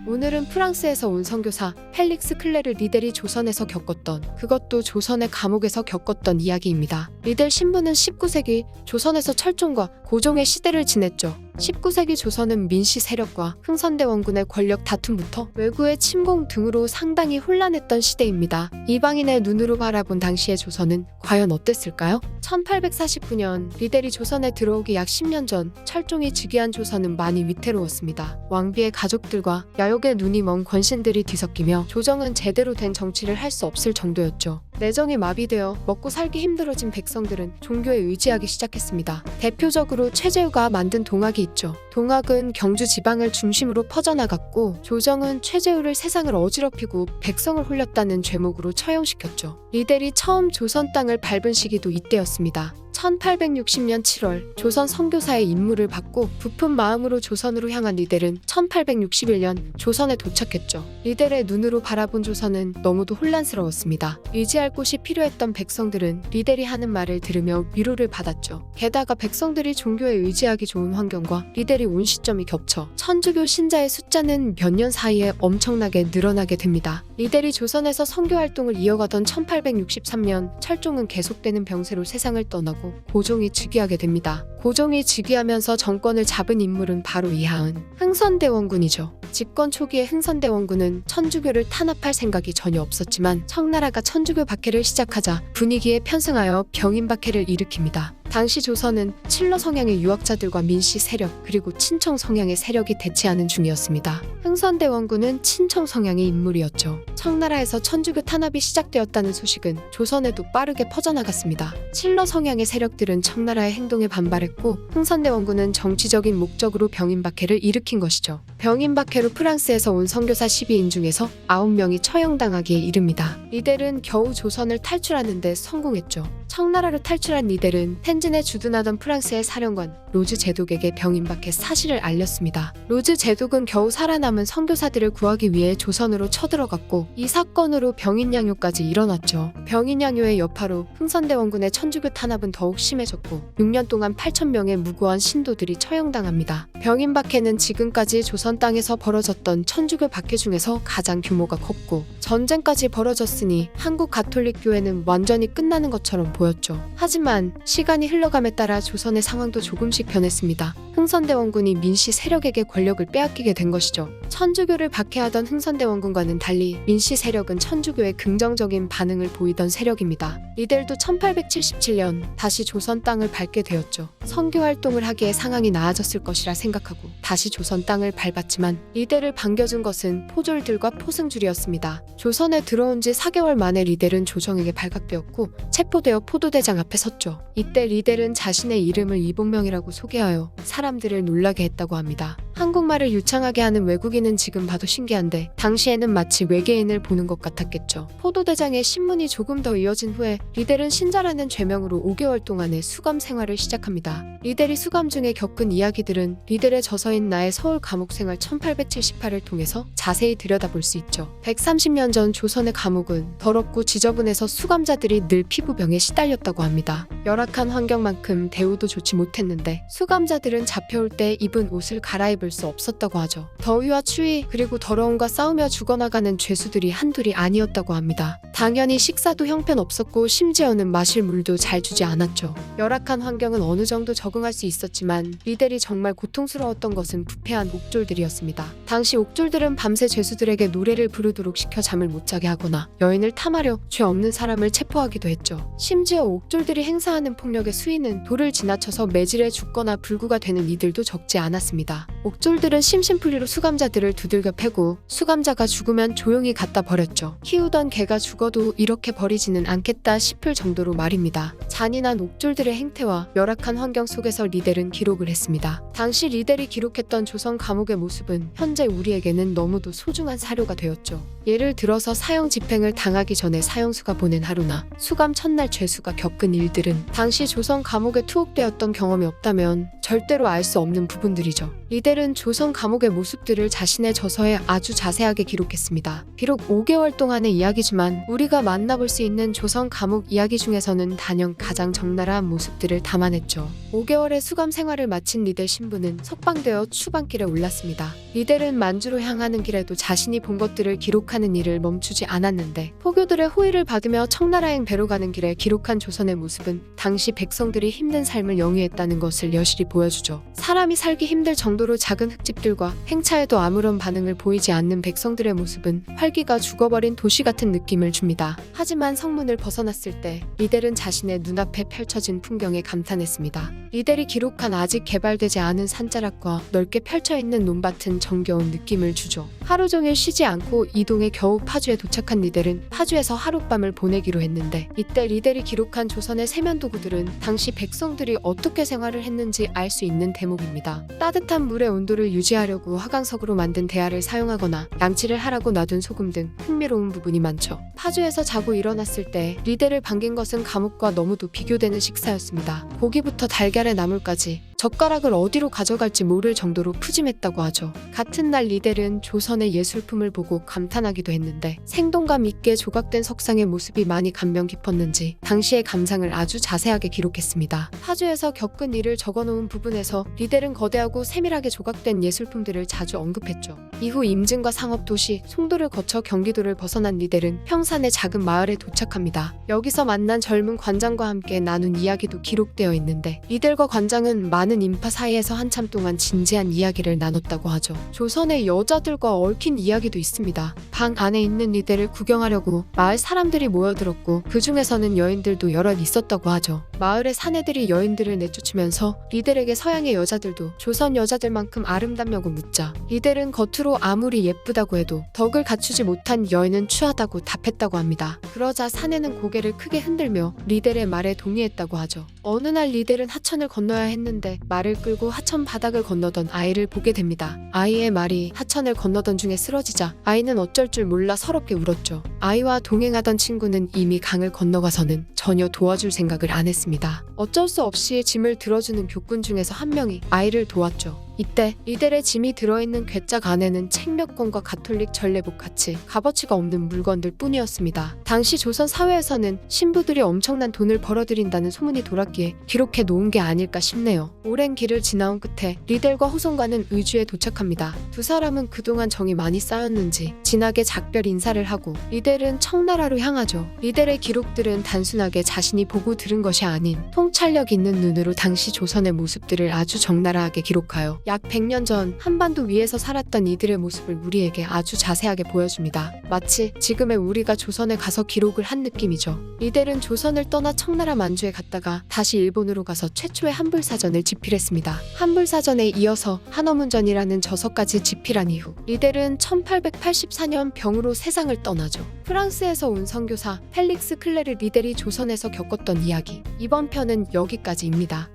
오늘은 프랑스에서 온 선교사 펠릭스 클레르 리델이 조선에서 겪었던, 그것도 조선의 감옥에서 겪었던 이야기입니다. 리델 신부는 19세기 조선에서 철종과 고종의 시대를 지냈죠. 19세기 조선은 민씨 세력과 흥선대 원군의 권력 다툼부터 외구의 침공 등으로 상당히 혼란했던 시대입니다. 이방인의 눈으로 바라본 당시의 조선은 과연 어땠을까요? 1849년 리델이 조선에 들어오기 약 10년 전 철종이 즉위한 조선은 많이 위태로웠습니다. 왕비의 가족들과 야욕의 눈이 먼 권신들이 뒤섞이며 조정은 제대로 된 정치를 할 수 없을 정도였죠. 내정이 마비되어 먹고 살기 힘들어진 백성들은 종교에 의지하기 시작했습니다. 대표적으로 최재우가 만든 동학이 있죠. 동학은 경주 지방을 중심으로 퍼져나갔고 조정은 최재우를 세상을 어지럽히고 백성을 홀렸다는 죄목으로 처형시켰죠. 리델이 처음 조선 땅을 밟은 시기도 이때였습니다. 1860년 7월 조선 선교사의 임무를 받고 부푼 마음으로 조선으로 향한 리델은 1861년 조선에 도착했죠. 리델의 눈으로 바라본 조선은 너무도 혼란스러웠습니다. 의지할 곳이 필요했던 백성들은 리델이 하는 말을 들으며 위로를 받았죠. 게다가 백성들이 종교에 의지하기 좋은 환경과 리델이 온 시점이 겹쳐 천주교 신자의 숫자는 몇 년 사이에 엄청나게 늘어나게 됩니다. 리델이 조선에서 선교 활동을 이어가던 1863년 철종은 계속되는 병세로 세상을 떠나고 고종이 즉위하게 됩니다. 고종이 즉위하면서 정권을 잡은 인물은 바로 이하은 흥선대원군이죠. 집권 초기에 흥선대원군은 천주교를 탄압할 생각이 전혀 없었지만 청나라가 천주교 박해를 시작하자 분위기에 편승하여 병인 박해를 일으킵니다. 당시 조선은 칠러 성향의 유학자들과 민씨 세력 그리고 친청 성향의 세력이 대치하는 중이었습니다. 흥선대원군은 친청 성향의 인물이었죠. 청나라에서 천주교 탄압이 시작되었다는 소식은 조선에도 빠르게 퍼져나갔습니다. 칠러 성향의 세력들은 청나라의 행동에 반발했고 흥선대원군은 정치적인 목적으로 병인 박해를 일으킨 것이죠. 병인 박해로 프랑스에서 온 선교사 12인 중에서 9명이 처형당하기에 이릅니다. 리델은 겨우 조선을 탈출하는 데 성공했죠. 청나라로 탈출한 리델은 텐진에 주둔하던 프랑스의 사령관 로즈 제독에게 병인 박해 사실을 알렸습니다. 로즈 제독은 겨우 살아남은 선교사들을 구하기 위해 조선으로 쳐들어갔고 이 사건으로 병인 양요까지 일어났죠. 병인 양요의 여파로 흥선대원군의 천주교 탄압은 더욱 심해졌고 6년 동안 8,000명의 무고한 신도들이 처형당합니다. 병인 박해는 지금까지 조선 땅에서 벌어졌던 천주교 박해 중에서 가장 규모가 컸고 전쟁까지 벌어졌으니 한국 가톨릭 교회는 완전히 끝나는 것처럼 보였죠. 하지만 시간이 흘러감에 따라 조선의 상황도 조금씩 변했습니다. 흥선대원군이 민씨 세력에게 권력을 빼앗기게 된 것이죠. 천주교를 박해하던 흥선대원군과는 달리 민씨 세력은 천주교에 긍정적인 반응을 보이던 세력입니다. 리델도 1877년 다시 조선 땅을 밟게 되었죠. 선교 활동을 하기에 상황이 나아졌을 것이라 생각하고 다시 조선 땅을 밟았지만 리델을 반겨준 것은 포졸들과 포승줄이었습니다. 조선에 들어온 지 4개월 만에 리델은 조정에게 발각되었고 체포되어 포도대장 앞에 섰죠. 이때 리델은 자신의 이름을 이봉명이라고 소개하여 사람들을 놀라게 했다고 합니다. 한국말을 유창하게 하는 외국인은 지금 봐도 신기한데 당시에는 마치 외계인을 보는 것 같았겠죠. 포도대장의 신문이 조금 더 이어진 후에 리델은 신자라는 죄명으로 5개월 동안의 수감 생활을 시작합니다. 리델이 수감 중에 겪은 이야기들은 리델의 저서인 나의 서울 감옥 생활 1878을 통해서 자세히 들여다볼 수 있죠. 130년 전 조선의 감옥은 더럽고 지저분해서 수감자들이 늘 피부병에 시달렸다고 합니다. 열악한 환경만큼 대우도 좋지 못했는데 수감자들은 잡혀올 때 입은 옷을 갈아입을 수 없었다고 하죠. 더위와 추위 그리고 더러움과 싸우며 죽어나가는 죄수들이 한둘이 아니었다고 합니다. 당연히 식사도 형편없었고 심지어는 마실 물도 잘 주지 않았죠. 열악한 환경은 어느 정도 적응할 수 있었지만 리델이 정말 고통스러웠던 것은 부패한 옥졸들이었습니다. 당시 옥졸들은 밤새 죄수들에게 노래를 부르도록 시켜 잠을 못 자게 하거나 여인을 탐하려 죄 없는 사람을 체포하기도 했죠. 심지어 옥졸들이 행사하는 폭력의 수위는 도를 지나쳐서 매질에 죽거나 불구가 되는 이들도 적지 않았습니다. 옥졸들은 심심풀이로 수감자들을 두들겨 패고 수감자가 죽으면 조용히 갖다 버렸죠. 키우던 개가 죽어도 이렇게 버리지는 않겠다 싶을 정도로 말입니다. 잔인한 옥졸들의 행태와 열악한 환경 속에서 리델은 기록을 했습니다. 당시 리델이 기록했던 조선 감옥의 모습은 현재 우리에게는 너무도 소중한 사료가 되었죠. 예를 들어서 사형 집행을 당하기 전에 사형수가 보낸 하루나 수감 첫날 죄수가 겪은 일들은 당시 조선 감옥에 투옥되었던 경험이 없다면 절대로 알 수 없는 부분들이죠. 리델은 조선 감옥의 모습들을 자신의 저서에 아주 자세하게 기록했습니다. 비록 5개월 동안의 이야기지만 우리가 만나볼 수 있는 조선 감옥 이야기 중에서는 단연 가장 적나라한 모습들을 담아냈죠. 5개월의 수감 생활을 마친 리델 신부는 석방되어 추방길에 올랐습니다. 리델은 만주로 향하는 길에도 자신이 본 것들을 기록하는 일을 멈추지 않았는데 포교들의 호의를 받으며 청나라행 배로 가는 길에 기록한 조선의 모습은 당시 백성들이 힘든 삶을 영위했다는 것을 여실히 보여주죠. 사람이 살기 힘들 정도로 작은 흙집들과 행차에도 아무런 반응을 보이지 않는 백성들의 모습은 활기가 죽어버린 도시 같은 느낌을 줍니다. 하지만 성문을 벗어났을 때 리델은 자신의 눈앞에 펼쳐진 풍경에 감탄했습니다. 리델이 기록한 아직 개발되지 않은 산자락과 넓게 펼쳐있는 논밭은 정겨운 느낌을 주죠. 하루 종일 쉬지 않고 이동해 겨우 파주에 도착한 리델은 파주에서 하룻밤을 보내기로 했는데 이때 리델이 기록한 조선의 세면도구들은 당시 백성들이 어떻게 생활을 했는지 알 수 있는 대목입니다. 따뜻한 물의 온도를 유지하려고 화강석으로 만든 대야를 사용하거나 양치를 하라고 놔둔 소금 등 흥미로운 부분이 많죠. 파주에서 자고 일어났을 때 리델을 반긴 것은 감옥과 너무도 비교되는 식사였습니다. 고기부터 달걀에 나물까지 젓가락을 어디로 가져갈지 모를 정도로 푸짐했다고 하죠. 같은 날 리델은 조선의 예술품을 보고 감탄하기도 했는데 생동감 있게 조각된 석상의 모습이 많이 감명 깊었는지 당시의 감상을 아주 자세하게 기록했습니다. 파주에서 겪은 일을 적어놓은 부분에서 리델은 거대하고 세밀하게 조각된 예술품들을 자주 언급했죠. 이후 임진과 상업도시 송도를 거쳐 경기도를 벗어난 리델은 평산의 작은 마을에 도착합니다. 여기서 만난 젊은 관장과 함께 나눈 이야기도 기록되어 있는데 리델과 관장은 많은 인파 사이에서 한참 동안 진지한 이야기를 나눴다고 하죠. 조선의 여자들과 얽힌 이야기도 있습니다. 방 안에 있는 리델을 구경하려고 마을 사람들이 모여들었고 그 중에서는 여인들도 여럿 있었다고 하죠. 마을의 사내들이 여인들을 내쫓으면서 리델에게 서양의 여자들도 조선 여자들만큼 아름답냐고 묻자 리델은 겉으로 아무리 예쁘다고 해도 덕을 갖추지 못한 여인은 추하다고 답했다고 합니다. 그러자 사내는 고개를 크게 흔들며 리델의 말에 동의했다고 하죠. 어느 날 리델은 하천을 건너야 했는데 말을 끌고 하천 바닥을 건너던 아이를 보게 됩니다. 아이의 말이 하천을 건너던 중에 쓰러지자 아이는 어쩔 줄 몰라 서럽게 울었죠. 아이와 동행하던 친구는 이미 강을 건너가서는 전혀 도와줄 생각을 안 했습니다. 어쩔 수 없이 짐을 들어주는 교꾼 중에서 한 명이 아이를 도왔죠. 이때 리델의 짐이 들어있는 괴짝 안에는 책 몇 권과 가톨릭 전례복 같이 값어치가 없는 물건들 뿐이었습니다. 당시 조선 사회에서는 신부들이 엄청난 돈을 벌어들인다는 소문이 돌았기에 기록해 놓은 게 아닐까 싶네요. 오랜 길을 지나온 끝에 리델과 호송과는 의주에 도착합니다. 두 사람은 그동안 정이 많이 쌓였는지 진하게 작별 인사를 하고 리델은 청나라로 향하죠. 리델의 기록들은 단순하게 자신이 보고 들은 것이 아닌 통찰력 있는 눈으로 당시 조선의 모습들을 아주 적나라하게 기록하여 약 100년 전 한반도 위에서 살았던 이들의 모습을 우리에게 아주 자세하게 보여줍니다. 마치 지금의 우리가 조선에 가서 기록을 한 느낌이죠. 리델은 조선을 떠나 청나라 만주에 갔다가 다시 일본으로 가서 최초의 한불사전을 집필했습니다. 한불사전에 이어서 한어문전이라는 저서까지 집필한 이후 리델은 1884년 병으로 세상을 떠나죠. 프랑스에서 온 선교사 펠릭스 클레르 리델이 조선에서 겪었던 이야기. 이번 편은 여기까지입니다.